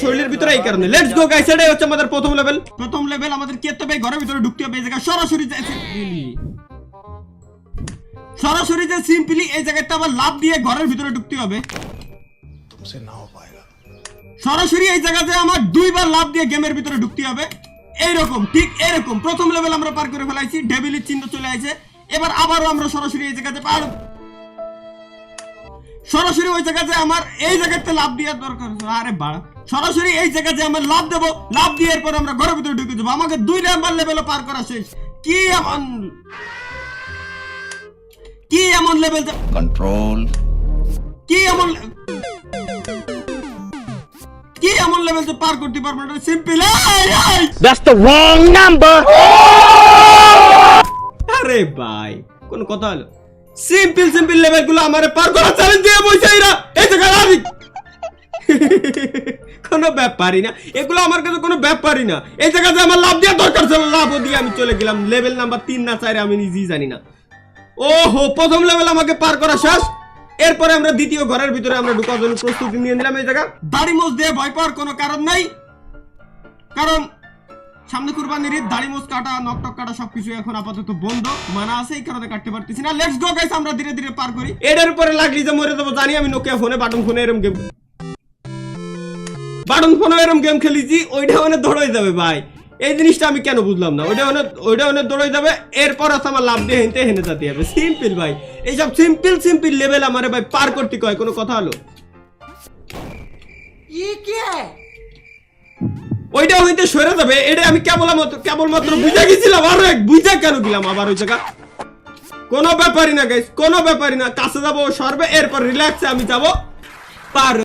শরীরের ভিতরে এই কারণে লেটস গো গাইস, এটাই হচ্ছে আমাদের প্রথম লেভেল আমাদের কি করতে হবে, ঘরের ভিতরে ঢুকতে হবে। এই জায়গা সরাসরি যে সিম্পলি এই জায়গাটা আবার লাভ দিয়ে ঘরের ভিতরে ঢুকতে হবে। সরাসরি এই জায়গাতে আমার দুইবার লাভ দিয়ে গেমের ভিতরে ঢুকতে হবে। এইরকম ঠিক এরকম প্রথম লেভেল আমরা পার করে ফেলাইছি, ডেভিলের চিহ্ন চলে আসে। এবার আবারও আমরা সরাসরি এই জায়গাতে সরাসরি ওই জায়গাতে আমার এই জায়গাতে লাভ দেওয়ার দরকার। আরে বাড়া, সরাসরি এই জায়গাতে আমরা লাভ দেবো, লাভ দিয়ে এরপর আমরা ঘরের ভিতরে ঢুকে যাবো। আমাকে 2 নাম্বার লেভেলও পার করা শেষ। কি এমন লেভেল কন্ট্রোল, কি এমন লেভেল যে পার করতে পারবো না? Simple. That's the wrong number. আরে ভাই কোন কথা হলো? সিম্পল লেভেলগুলো আমারে পার করা চ্যালেঞ্জ দিয়ে বইছে এরা। এই জায়গা আমি কোনো ব্যাপারই না, এগুলো আমার কাছে কোনো ব্যাপারই না। এই জায়গাতে আমার লাভ দেওয়ার দরকার ছিল, লাভ দিয়ে আমি চলে গেলাম লেভেল নাম্বার 3 না 4 আমি নিজেই জানি না। ওহো, প্রথম লেভেল আমাকে পার করা শেষ। এরপরে আমরা দ্বিতীয় ঘরের ভিতরে আমরা ঢোকার জন্য প্রস্তুতি নিয়ে নিলাম। এই জায়গা দাড়ি মোজ দিয়ে ভয় পাওয়ার কোনো কারণ নাই, কারণ সামনে কুরবানির ঈদ, দাড়ি মোজ কাটা, নকটক কাটা সবকিছু এখন আপাতত বন্ধ, মানা আছে, এই কারণে কাটতে পারতেছি না। লেটস গো গাইস, আমরা ধীরে ধীরে পার করি। এটার উপরে লাগলি যে মরে যাবো জানি আমি। নোকিয়া ফোনে বাটন ফোনে এরকম গেম খেলেছি, ওইটা মানে দৌড়াই যাবে ভাই। এই জিনিসটা আমি কেন বুঝলাম না। ওইটা মানে দৌড়াই যাবে, এরপর আছে আমার লাভ দিয়ে হেনতে হেনে যেতে হবে। সিম্পল ভাই, এইসব সিম্পল লেভেল আমারে ভাই পার করতে কয় কোনো কথা হলো? ওইটা হইতে সরে যাবে, এটা আমি কেবলমাত্র বুঝা গেছিলাম। আর বুঝা কেন গেলাম আবার ওই জায়গা? কোনো ব্যাপারই না গাইস, কোনো ব্যাপারই না। কাছে যাবো সরবে, এরপর রিল্যাক্সে আমি যাবো পার।